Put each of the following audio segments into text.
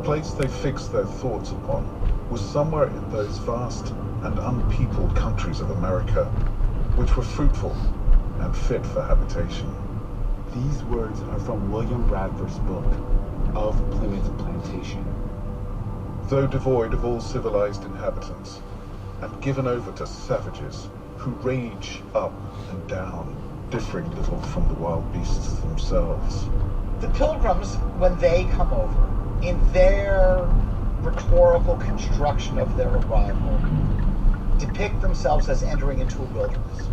place they fixed their thoughts upon was somewhere in those vast and unpeopled countries of America, which were fruitful and fit for habitation. These words are from William Bradford's book, Of Plymouth Plantation. Though devoid of all civilized inhabitants, and given over to savages who rage up and down, differing little from the wild beasts themselves. The Pilgrims, when they come over, in their rhetorical construction of their arrival, depict themselves as entering into a wilderness.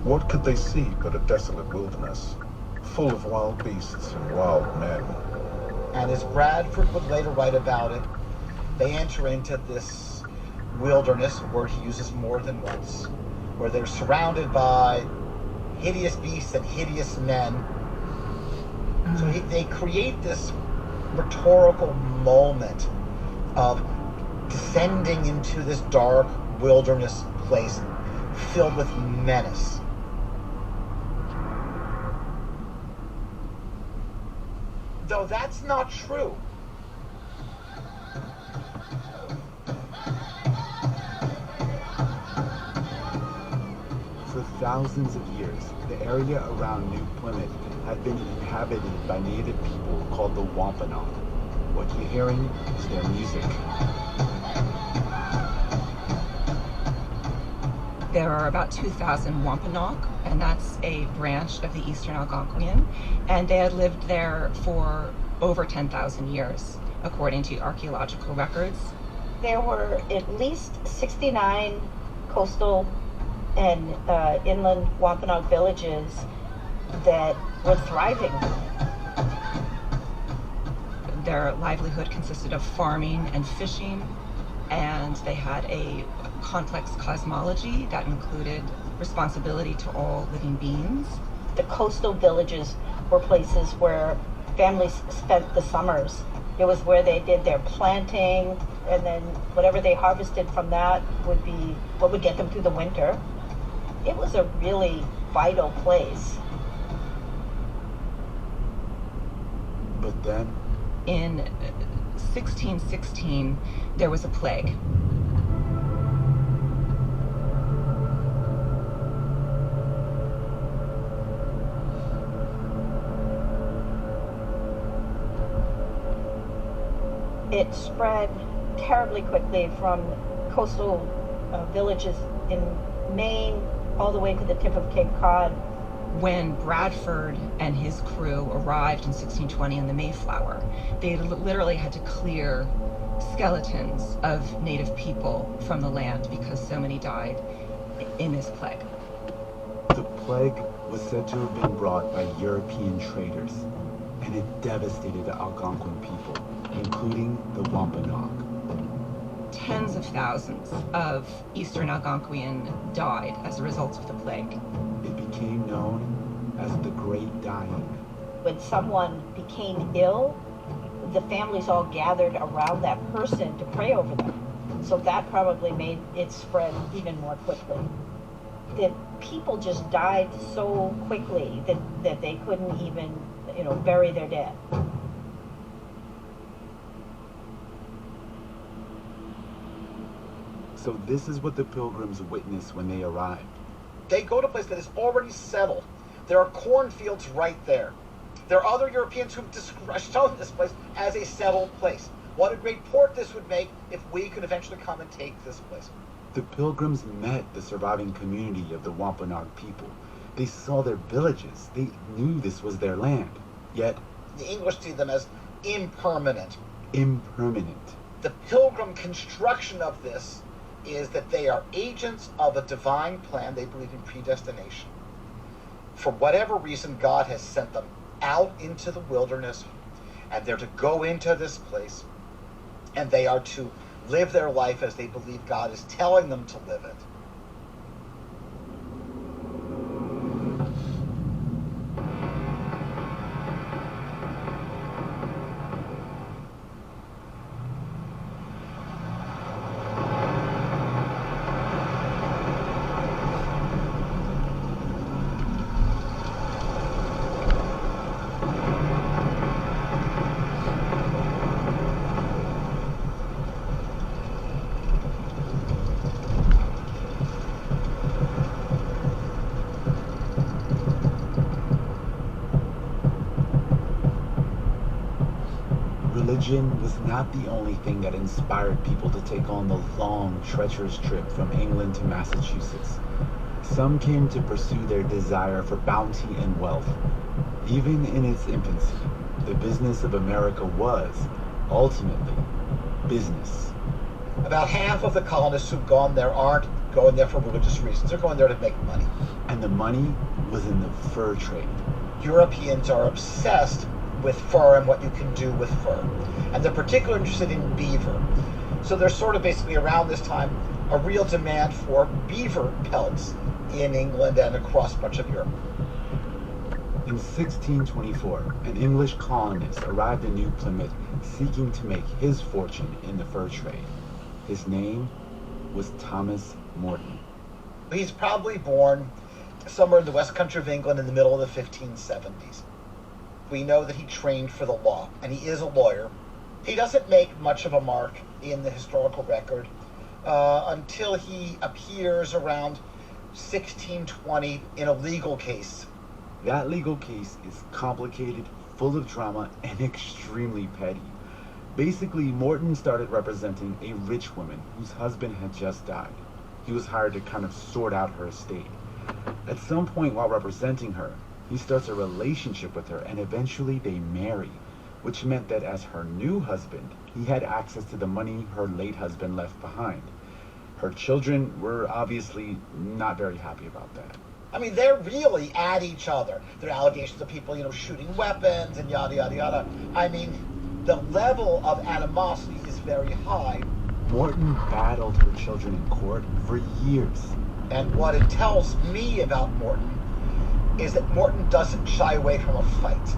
What could they see but a desolate wilderness, full of wild beasts and wild men? And as Bradford would later write about it, they enter into this wilderness, a word he uses more than once, where they're surrounded by hideous beasts and hideous men. So they create this rhetorical moment of descending into this dark wilderness place filled with menace. Though that's not true. For thousands of years, the area around New Plymouth had been inhabited by native people called the Wampanoag. What you're hearing is their music. There are about 2,000 Wampanoag, and that's a branch of the Eastern Algonquian, and they had lived there for over 10,000 years, according to archaeological records. There were at least 69 coastal and inland Wampanoag villages that were thriving. Their livelihood consisted of farming and fishing, and they had a complex cosmology that included responsibility to all living beings. The coastal villages were places where families spent the summers. It was where they did their planting, and then whatever they harvested from that would be what would get them through the winter. It was a really vital place. But then, in 1616, there was a plague. It spread terribly quickly from coastal villages in Maine all the way to the tip of Cape Cod. When Bradford and his crew arrived in 1620 in the Mayflower, they literally had to clear skeletons of native people from the land because so many died in this plague. the plague was said to have been brought by European traders, and it devastated the Algonquin people, including the Wampanoag. Tens of thousands of Eastern Algonquian died as a result of the plague. It became known as the Great Dying. When someone became ill, the families all gathered around that person to pray over them. So that probably made it spread even more quickly. The people just died so quickly that they couldn't even, bury their dead. So this is what the Pilgrims witnessed when they arrived. They go to a place that is already settled. There are cornfields right there. There are other Europeans who've shown this place as a settled place. What a great port this would make if we could eventually come and take this place. The Pilgrims met the surviving community of the Wampanoag people. They saw their villages. They knew this was their land. Yet, The English see them as impermanent. impermanent. The Pilgrim construction of this is that they are agents of a divine plan. They believe in predestination. For whatever reason, God has sent them out into the wilderness, and they're to go into this place, and they are to live their life as they believe God is telling them to live it. religion was not the only thing that inspired people to take on the long, treacherous trip from England to Massachusetts. Some came to pursue their desire for bounty and wealth. Even in its infancy, the business of America was, ultimately, business. About half of the colonists who've gone there aren't going there for religious reasons. They're going there to make money. And the money was in the fur trade. Europeans are obsessed with fur and what you can do with fur. And they're particularly interested in beaver. So there's sort of basically around this time a real demand for beaver pelts in England and across much of Europe. In 1624, an English colonist arrived in New Plymouth seeking to make his fortune in the fur trade. His name was Thomas Morton. He's probably born somewhere in the west country of England in the middle of the 1570s. We know that he trained for the law, and he is a lawyer. He doesn't make much of a mark in the historical record until he appears around 1620 in a legal case. That legal case is complicated, full of drama, and extremely petty. Basically, Morton started representing a rich woman whose husband had just died. He was hired to kind of sort out her estate. At some point while representing her, he starts a relationship with her, and eventually they marry, which meant that as her new husband, he had access to the money her late husband left behind. Her children were obviously not very happy about that. I mean, they're really at each other. There are allegations of people, shooting weapons and yada, yada, yada. I mean, the level of animosity is very high. Morton battled her children in court for years. And what it tells me about Morton is that Morton doesn't shy away from a fight.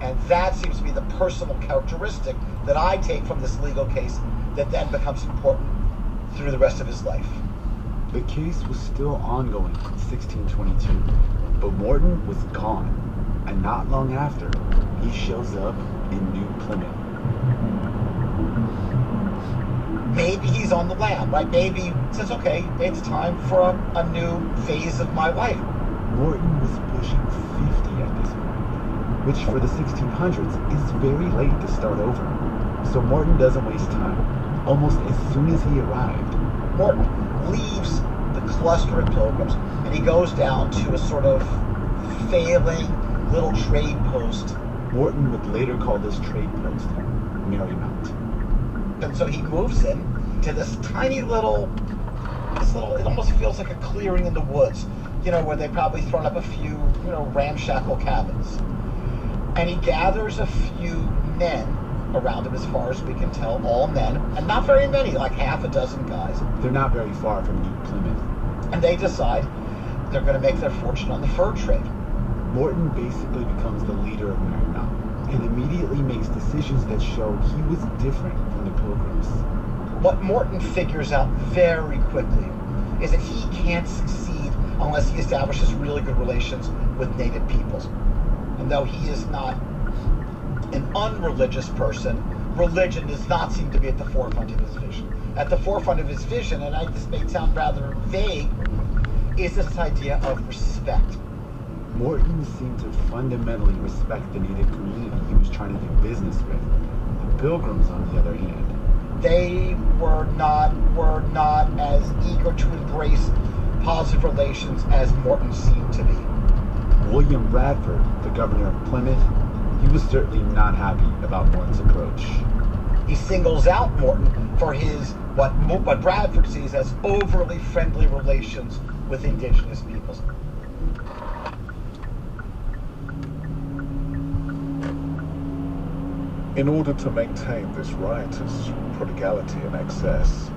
And that seems to be the personal characteristic that I take from this legal case that then becomes important through the rest of his life. The case was still ongoing in 1622, but Morton was gone, and not long after, he shows up in New Plymouth. Maybe he's on the lam, right? Maybe he says, okay, it's time for a new phase of my life. Morton was pushing 50 at this point, which for the 1600s is very late to start over. So Morton doesn't waste time. Almost as soon as he arrived, Morton leaves the cluster of pilgrims and he goes down to a sort of failing little trade post. Morton would later call this trade post Marymount. And so he moves in to this tiny little, it almost feels like a clearing in the woods, where they probably thrown up a few, ramshackle cabins. And he gathers a few men around him, as far as we can tell, all men, and not very many, like half a dozen guys. They're not very far from New Plymouth. And they decide they're going to make their fortune on the fur trade. Morton basically becomes the leader of Marymount and immediately makes decisions that show he was different from the pilgrims. What Morton figures out very quickly is that he can't succeed unless he establishes really good relations with native peoples. And though he is not an unreligious person, religion does not seem to be at the forefront of his vision. At the forefront of his vision, and this may sound rather vague, is this idea of respect. Morton seemed to fundamentally respect the native community he was trying to do business with. The pilgrims, on the other hand, they were not as eager to embrace positive relations as Morton seemed to be. William Bradford, the governor of Plymouth, he was certainly not happy about Morton's approach. He singles out Morton for his, what Bradford sees as overly friendly relations with indigenous peoples. In order to maintain this riotous prodigality and excess,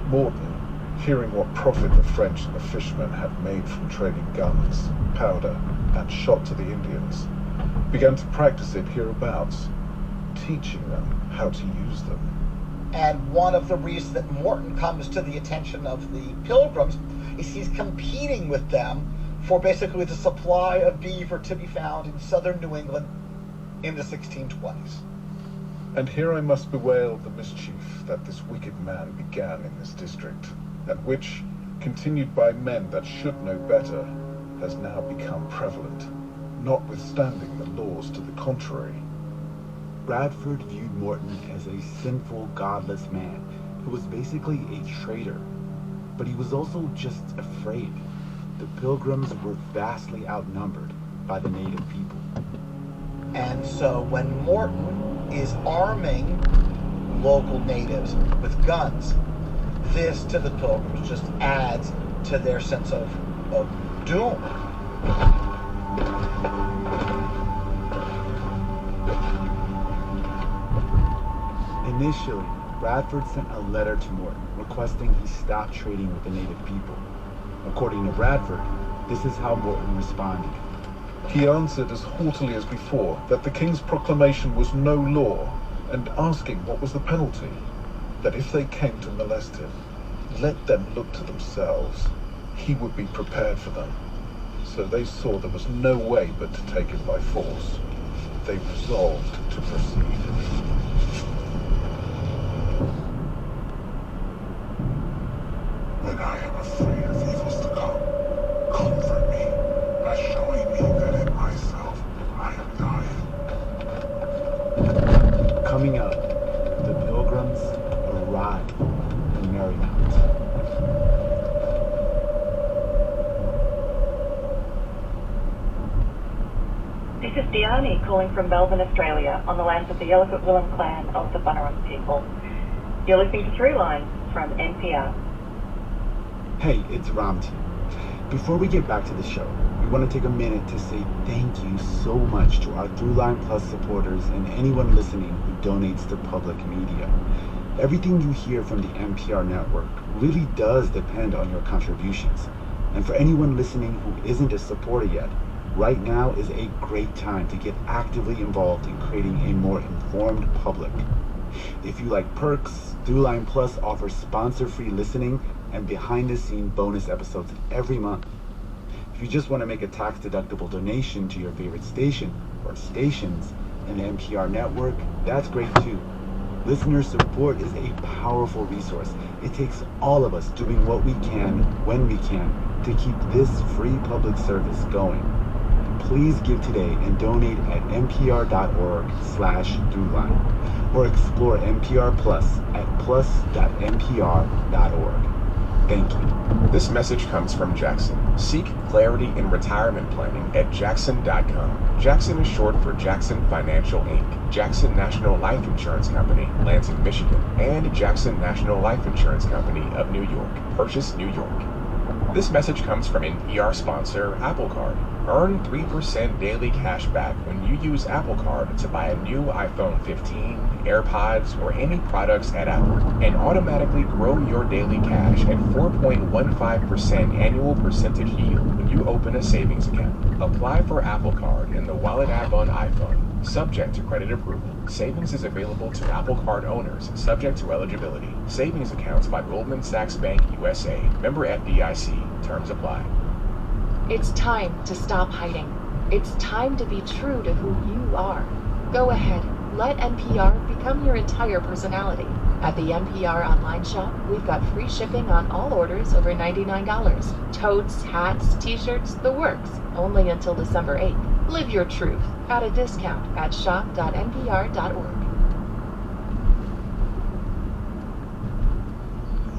Morton, hearing what profit the French and the fishermen had made from trading guns, powder, and shot to the Indians, began to practice it hereabouts, teaching them how to use them. And one of the reasons that Morton comes to the attention of the pilgrims is he's competing with them for basically the supply of beaver to be found in southern New England in the 1620s. And here I must bewail the mischief that this wicked man began in this district, and which, continued by men that should know better, has now become prevalent, notwithstanding the laws to the contrary. Bradford viewed Morton as a sinful, godless man who was basically a traitor. But he was also just afraid. The Pilgrims were vastly outnumbered by the native people. And so when Morton is arming local natives with guns, this to the Pilgrims just adds to their sense of doom. Initially, Bradford sent a letter to Morton requesting he stop trading with the native people. According to Bradford, this is how Morton responded. He answered as haughtily as before that the king's proclamation was no law, and asking what was the penalty, that if they came to molest him, let them look to themselves. He would be prepared for them. So they saw there was no way but to take him by force. They resolved to proceed. When I am afraid of evils to come, comfort me by showing me that in myself I am dying. Coming up, the Pilgrims arrived in Marymount. This is Diani calling from Melbourne, Australia, on the lands of the Yalukit Willam clan of the Bunurong people. You're listening to Throughline from NPR. Hey, it's Ramti. Before we get back to the show, we want to take a minute to say thank you so much to our Throughline Plus supporters and anyone listening who donates to public media. Everything you hear from the NPR network really does depend on your contributions. And for anyone listening who isn't a supporter yet, right now is a great time to get actively involved in creating a more informed public. If you like perks, Throughline Plus offers sponsor-free listening and behind-the-scene bonus episodes every month. If you just want to make a tax-deductible donation to your favorite station or stations in the NPR network, that's great too. Listener support is a powerful resource. It takes all of us doing what we can, when we can, to keep this free public service going. Please give today and donate at npr.org/throughline or explore NPR Plus at plus.npr.org. Thank you. This message comes from Jackson. Seek clarity in retirement planning at Jackson.com. Jackson is short for Jackson Financial Inc., Jackson National Life Insurance Company, Lansing, Michigan, and Jackson National Life Insurance Company of New York, Purchase, New York. This message comes from NPR sponsor Apple Card. Earn 3% daily cash back when you use Apple Card to buy a new iPhone 15, AirPods, or any products at Apple, and automatically grow your daily cash at 4.15% annual percentage yield when you open a savings account. Apply for Apple Card in the Wallet app on iPhone, subject to credit approval. Savings is available to Apple Card owners, subject to eligibility. Savings accounts by Goldman Sachs Bank USA, member FDIC. Terms apply. It's time to stop hiding. It's time to be true to who you are. Go ahead, let NPR become your entire personality. At the NPR online shop, we've got free shipping on all orders over $99. Totes, hats, t-shirts, the works. Only until December 8th. Live your truth at a discount at shop.npr.org.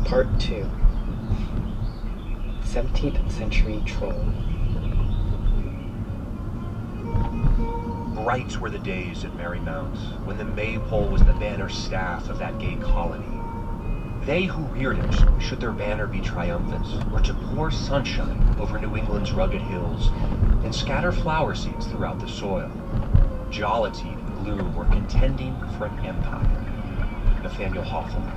Part 2. 17th century troll. Bright were the days at Marymount, when the maypole was the banner staff of that gay colony. They who reared it, should their banner be triumphant, were to pour sunshine over New England's rugged hills and scatter flower seeds throughout the soil. Jollity and gloom were contending for an empire. Nathaniel Hawthorne.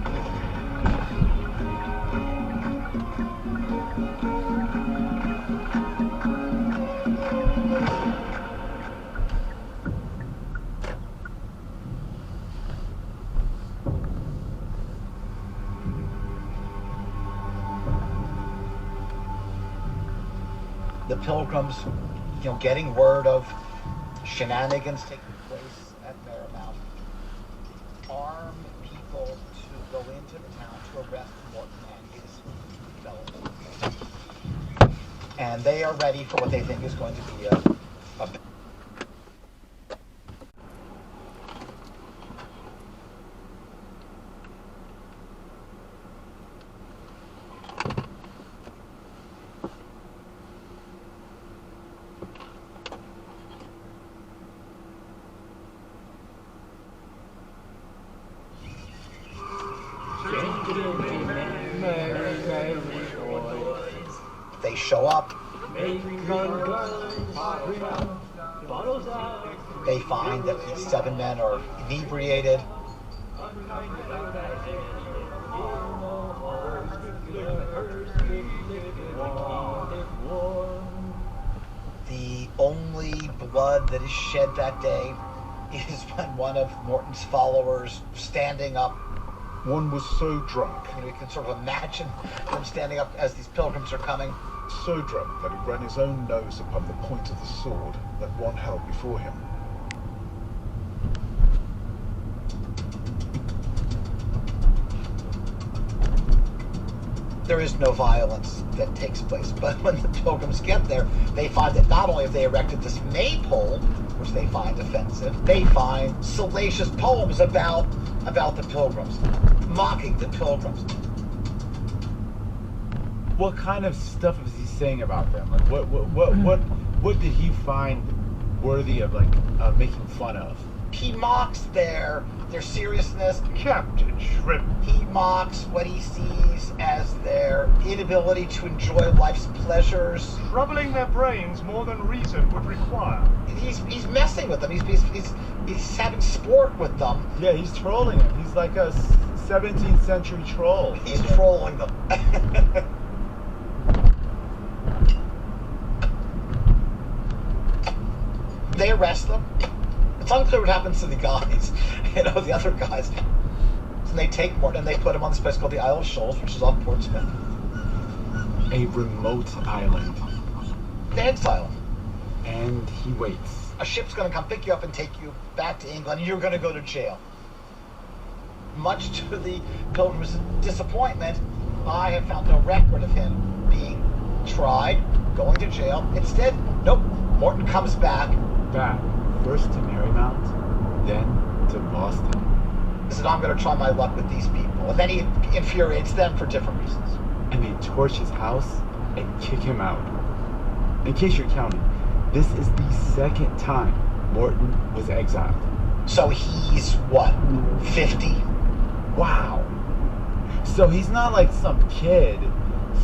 The Pilgrims, getting word of shenanigans taking place at Marymount, arm people to go into the town to arrest Morton and his fellows. And they are ready for what they think is going to be a They show up. They find that these 7 men are inebriated. The only blood that is shed that day is when one of Morton's followers standing up. One was so drunk, You can sort of imagine him standing up as these pilgrims are coming. so drunk that he ran his own nose upon the point of the sword that one held before him. There is no violence that takes place, but when the pilgrims get there, they find that not only have they erected this maypole, which they find offensive, they find salacious poems about the pilgrims, mocking the pilgrims. What kind of stuff is he saying about them? Like, what did he find worthy of making fun of? He mocks their seriousness. Captain Shrimp. He mocks what he sees as their inability to enjoy life's pleasures. Troubling their brains more than reason would require. He's messing with them. He's having sport with them. Yeah, he's trolling them. He's like a 17th century troll. He's trolling them. They arrest them. It's unclear what happens to the guys, the other guys. And they take Morton and they put him on this place called the Isle of Shoals, which is off Portsmouth. A remote island. They exile him. And he waits. A ship's going to come pick you up and take you back to England, and you're going to go to jail. Much to the pilgrim's disappointment, I have found no record of him being tried, going to jail. Instead, nope, Morton comes back. First to Marymount, then to Boston. He said, I'm going to try my luck with these people. And then he infuriates them for different reasons. And they torch his house and kick him out. In case you're counting, this is the second time Morton was exiled. So he's, what, 50? Wow. So he's not like some kid,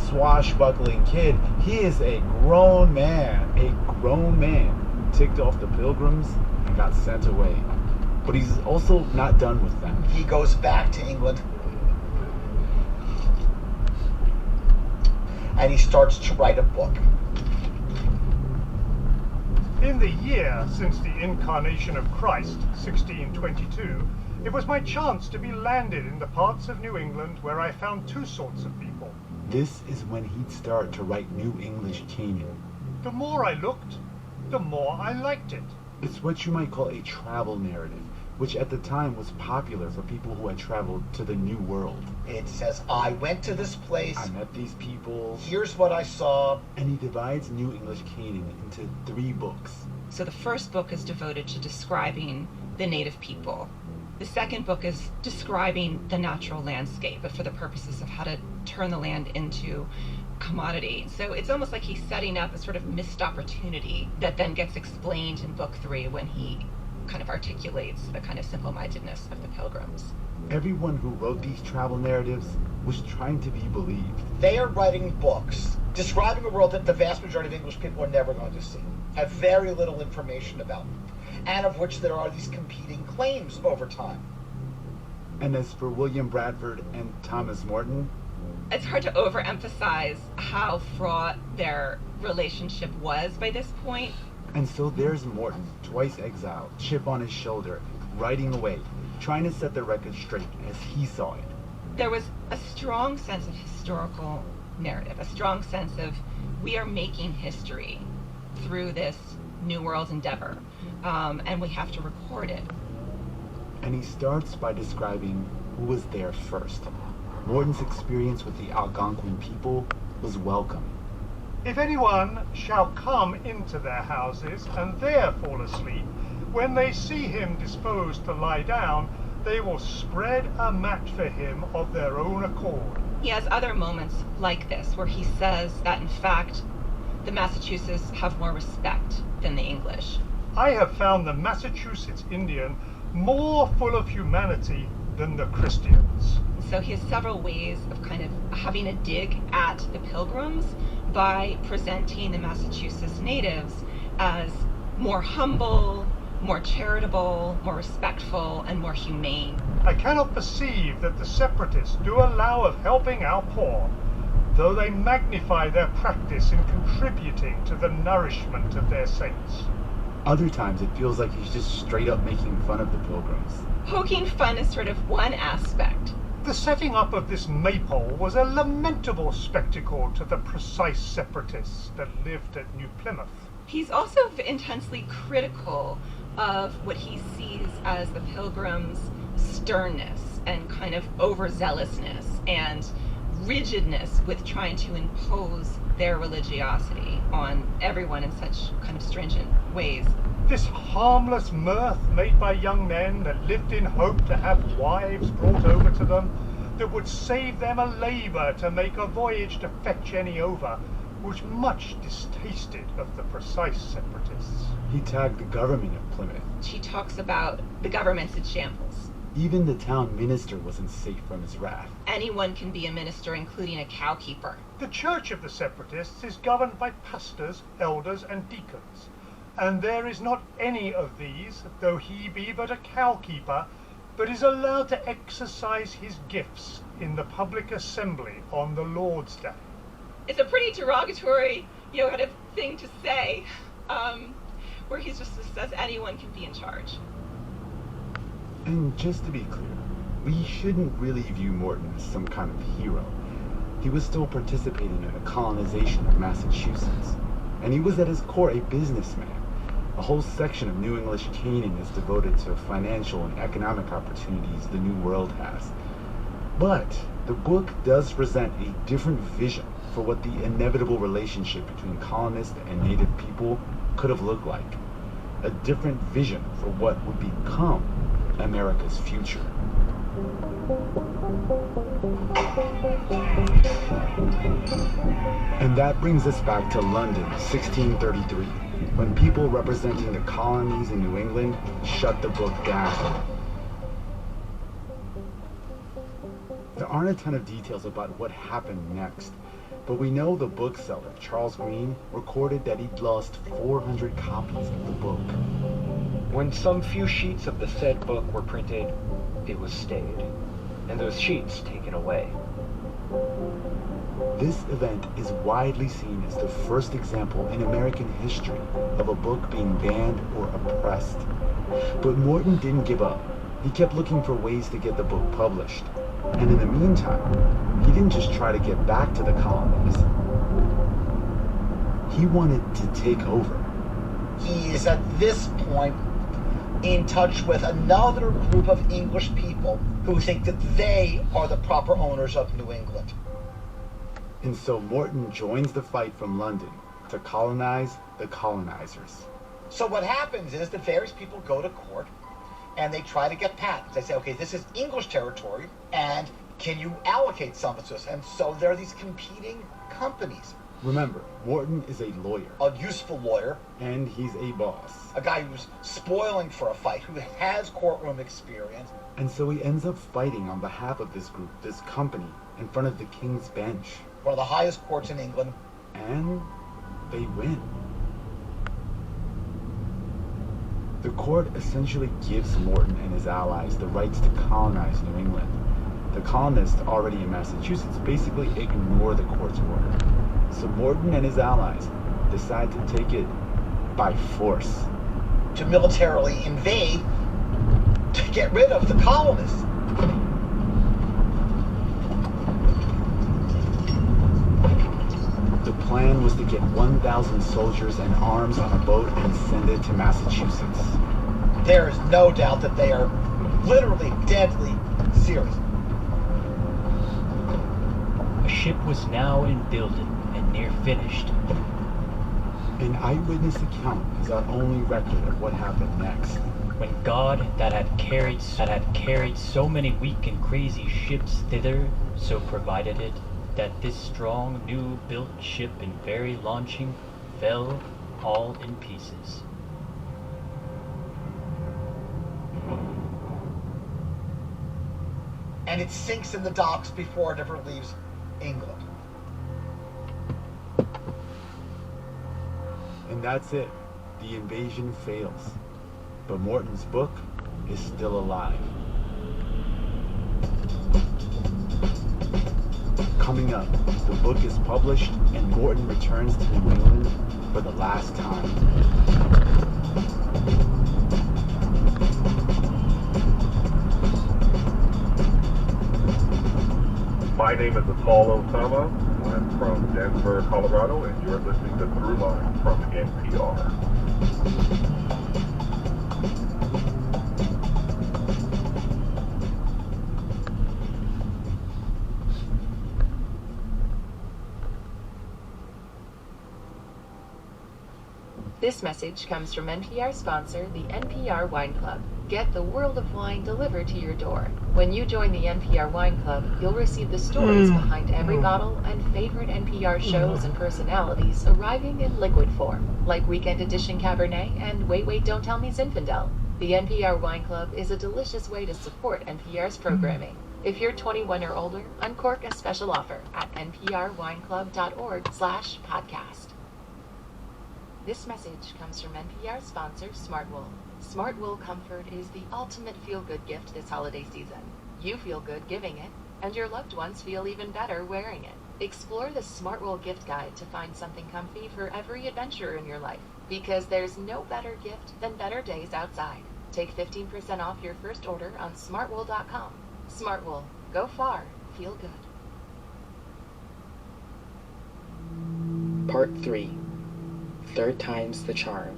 swashbuckling kid. He is a grown man who ticked off the pilgrims and got sent away. But he's also not done with them. He goes back to England. And he starts to write a book. In the year since the incarnation of Christ, 1622, it was my chance to be landed in the parts of New England where I found two sorts of people. This is when he'd start to write New English Canaan. The more I looked, the more I liked it. It's what you might call a travel narrative, which at the time was popular for people who had traveled to the New World. It says, I went to this place. I met these people. Here's what I saw. And he divides New English Canaan into 3 books. So the first book is devoted to describing the native people. The second book is describing the natural landscape, but for the purposes of how to turn the land into commodity. So it's almost like he's setting up a sort of missed opportunity that then gets explained in book 3 when he kind of articulates the kind of simple-mindedness of the pilgrims. Everyone who wrote these travel narratives was trying to be believed. They are writing books describing a world that the vast majority of English people are never going to see, have very little information about, and of which there are these competing claims over time. And as for William Bradford and Thomas Morton, it's hard to overemphasize how fraught their relationship was by this point. And so there's Morton, twice exiled, chip on his shoulder, writing away, trying to set the record straight as he saw it. There was a strong sense of historical narrative, a strong sense of we are making history through this New World endeavor, and we have to record it. And he starts by describing who was there first. Morton's experience with the Algonquin people was welcome. If anyone shall come into their houses and there fall asleep, when they see him disposed to lie down, they will spread a mat for him of their own accord. He has other moments like this where he says that in fact the Massachusetts have more respect than the English. I have found the Massachusetts Indian more full of humanity than the Christians. So he has several ways of kind of having a dig at the Pilgrims by presenting the Massachusetts natives as more humble, more charitable, more respectful, and more humane. I cannot perceive that the separatists do allow of helping our poor, though they magnify their practice in contributing to the nourishment of their saints. Other times it feels like he's just straight up making fun of the Pilgrims. Poking fun is sort of one aspect. The setting up of this maypole was a lamentable spectacle to the precise separatists that lived at New Plymouth. He's also intensely critical of what he sees as the Pilgrims' sternness and kind of overzealousness and rigidness with trying to impose their religiosity on everyone in such kind of stringent ways. This harmless mirth made by young men that lived in hope to have wives brought over to them that would save them a labour to make a voyage to fetch any over was much distasted of the precise separatists. He tagged the government of Plymouth. She talks about the government's in shambles. Even the town minister wasn't safe from his wrath. Anyone can be a minister, including a cowkeeper. The church of the separatists is governed by pastors, elders, and deacons, and there is not any of these, though he be but a cowkeeper, but is allowed to exercise his gifts in the public assembly on the Lord's Day. It's a pretty derogatory, kind of thing to say, where he just says anyone can be in charge. And just to be clear, we shouldn't really view Morton as some kind of hero. He was still participating in the colonization of Massachusetts, and he was at his core a businessman. A whole section of New English Canaan is devoted to financial and economic opportunities the New World has. But the book does present a different vision for what the inevitable relationship between colonists and native people could have looked like. A different vision for what would become America's future. And that brings us back to London, 1633, when people representing the colonies in New England shut the book down. There aren't a ton of details about what happened next, but we know the bookseller, Charles Green, recorded that he'd lost 400 copies of the book. When some few sheets of the said book were printed, it was stayed, and those sheets taken away. This event is widely seen as the first example in American history of a book being banned or oppressed. But Morton didn't give up. He kept looking for ways to get the book published. And in the meantime, he didn't just try to get back to the colonies. He wanted to take over. He is at this point in touch with another group of English people who think that they are the proper owners of New England. And so Morton joins the fight from London to colonize the colonizers. So what happens is that various people go to court and they try to get patents. They say, okay, this is English territory, and can you allocate some of this? And so there are these competing companies. Remember, Morton is a lawyer. A useful lawyer. And he's a boss. A guy who's spoiling for a fight, who has courtroom experience. And so he ends up fighting on behalf of this group, this company, in front of the King's Bench. One of the highest courts in England. And they win. The court essentially gives Morton and his allies the rights to colonize New England. The colonists already in Massachusetts basically ignore the court's order. So Morton and his allies decide to take it by force. To militarily invade, to get rid of the colonists. The plan was to get 1,000 soldiers and arms on a boat and send it to Massachusetts. There is no doubt that they are literally deadly serious. A ship was now in building and near finished. An eyewitness account is our only record of what happened next. When God that had carried so many weak and crazy ships thither, so provided it, that this strong new built ship in very launching fell all in pieces. and it sinks in the docks before it ever leaves England. And that's it. The invasion fails. But Morton's book is still alive. Coming up, the book is published and Morton returns to New England for the last time. My name is Atal Osama. I'm from Denver, Colorado, and you're listening to Throughline from NPR. This message comes from NPR sponsor, the NPR Wine Club. Get the world of wine delivered to your door. When you join the NPR Wine Club, you'll receive the stories behind every bottle and favorite NPR shows and personalities arriving in liquid form, like Weekend Edition Cabernet and Wait Wait Don't Tell Me Zinfandel. The NPR Wine Club is a delicious way to support NPR's programming. If you're 21 or older, uncork a special offer at nprwineclub.org/podcast. This message comes from NPR sponsor Smartwool. Smartwool Comfort is the ultimate feel-good gift this holiday season. You feel good giving it, and your loved ones feel even better wearing it. Explore the Smartwool gift guide to find something comfy for every adventure in your life, because there's no better gift than better days outside. Take 15% off your first order on smartwool.com. Smartwool. Go far. Feel good. Part 3. Third time's the charm.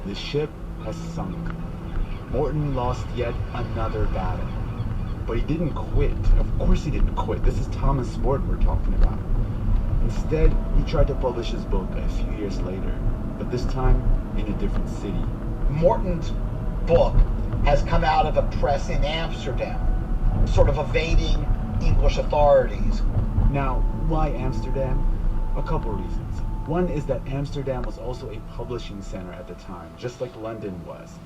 The ship has sunk. Morton lost yet another battle. But he didn't quit. Of course he didn't quit. This is Thomas Morton we're talking about. Instead, he tried to publish his book a few years later, but this time in a different city. Morton's book has come out of a press in Amsterdam, sort of evading English authorities. Now, why Amsterdam? A couple reasons. One is that Amsterdam was also a publishing center at the time, just like London was.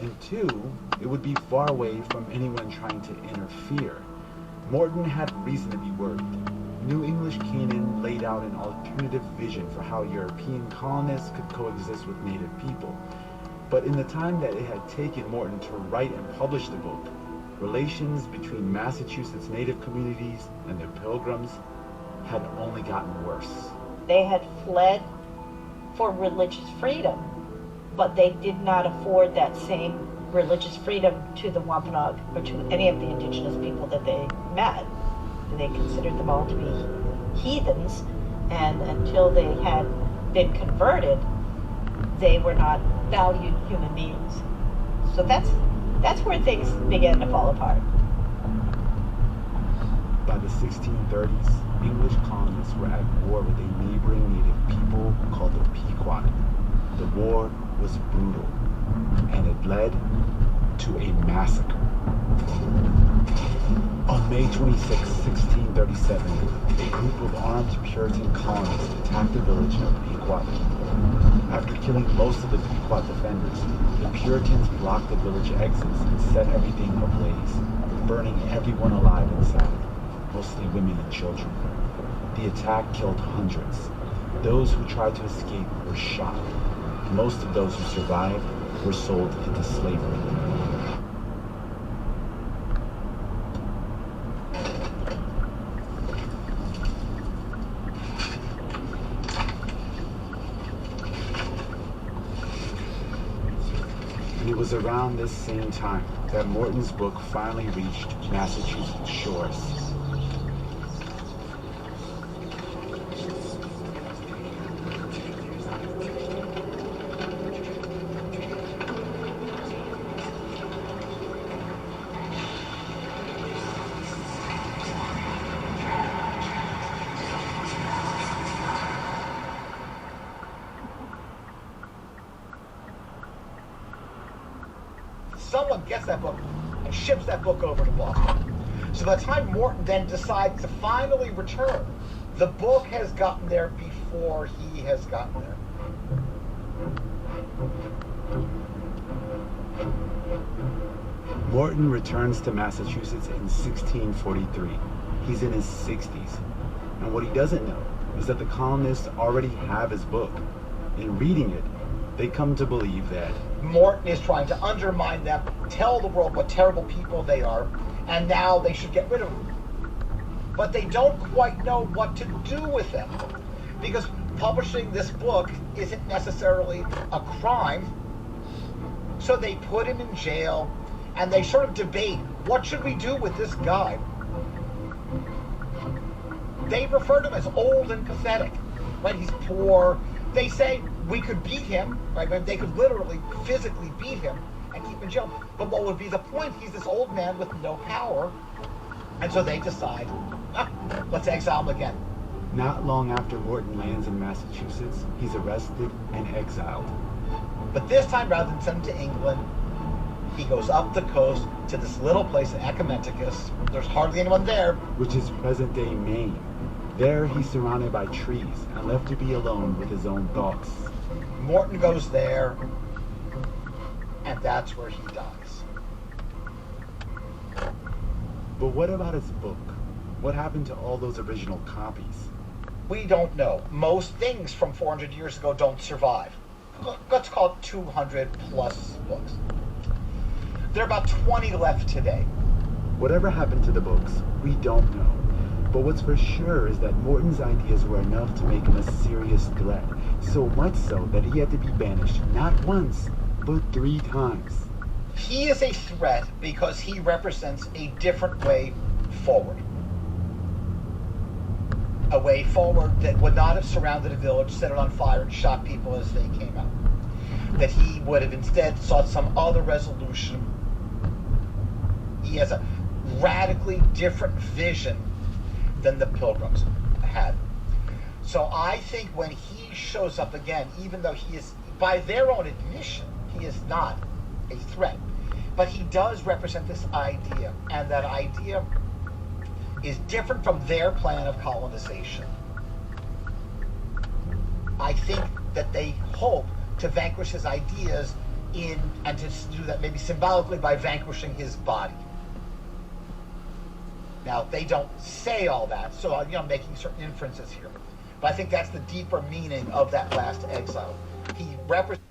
And two, it would be far away from anyone trying to interfere. Morton had reason to be worried. New English Canaan laid out an alternative vision for how European colonists could coexist with native people. But in the time that it had taken Morton to write and publish the book, relations between Massachusetts native communities and the Pilgrims had only gotten worse. They had fled for religious freedom, but they did not afford that same religious freedom to the Wampanoag or to any of the indigenous people that they met. They considered them all to be heathens, and until they had been converted, they were not valued human beings. So that's where things began to fall apart. By the 1630s, English colonists were at war with a neighboring native people called the Pequot. The war was brutal, and it led to a massacre. On May 26, 1637, a group of armed Puritan colonists attacked the village of Pequot. After killing most of the Pequot defenders, the Puritans blocked the village exits and set everything ablaze, burning everyone alive inside, mostly women and children. The attack killed hundreds. Those who tried to escape were shot. Most of those who survived were sold into slavery. And it was around this same time that Morton's book finally reached Massachusetts shores. Someone gets that book and ships that book over to Boston. So by the time Morton then decides to finally return, the book has gotten there before he has gotten there. Morton returns to Massachusetts in 1643. He's in his 60s. And what he doesn't know is that the colonists already have his book. In reading it, they come to believe that Morton is trying to undermine them, tell the world what terrible people they are, and now they should get rid of them. But they don't quite know what to do with them, because publishing this book isn't necessarily a crime. So they put him in jail, and they sort of debate, what should we do with this guy? They refer to him as old and pathetic, right? He's poor. They say we could beat him, right? They could literally, physically beat him and keep him in jail. But what would be the point? He's this old man with no power. And so they decide, let's exile him again. not long after Morton lands in Massachusetts, he's arrested and exiled. But this time, rather than send him to England, he goes up the coast to this little place in Acamanticus. There's hardly anyone there. Which is present-day Maine. There, he's surrounded by trees and left to be alone with his own thoughts. Morton goes there, and that's where he dies. But what about his book? What happened to all those original copies? We don't know. Most things from 400 years ago don't survive. Let's call it 200 plus books. There are about 20 left today. Whatever happened to the books, we don't know. But what's for sure is that Morton's ideas were enough to make him a serious threat. So much so that he had to be banished not once, but 3 times. He is a threat because he represents a different way forward. A way forward that would not have surrounded a village, set it on fire, and shot people as they came out. That he would have instead sought some other resolution. He has a radically different vision than the Pilgrims had. So I think when he shows up again, even though he is, by their own admission, he is not a threat, but he does represent this idea, and that idea is different from their plan of colonization. I think that they hope to vanquish his ideas and to do that maybe symbolically by vanquishing his body. Now, they don't say all that, so I'm making certain inferences here. But I think that's the deeper meaning of that last exile. He represents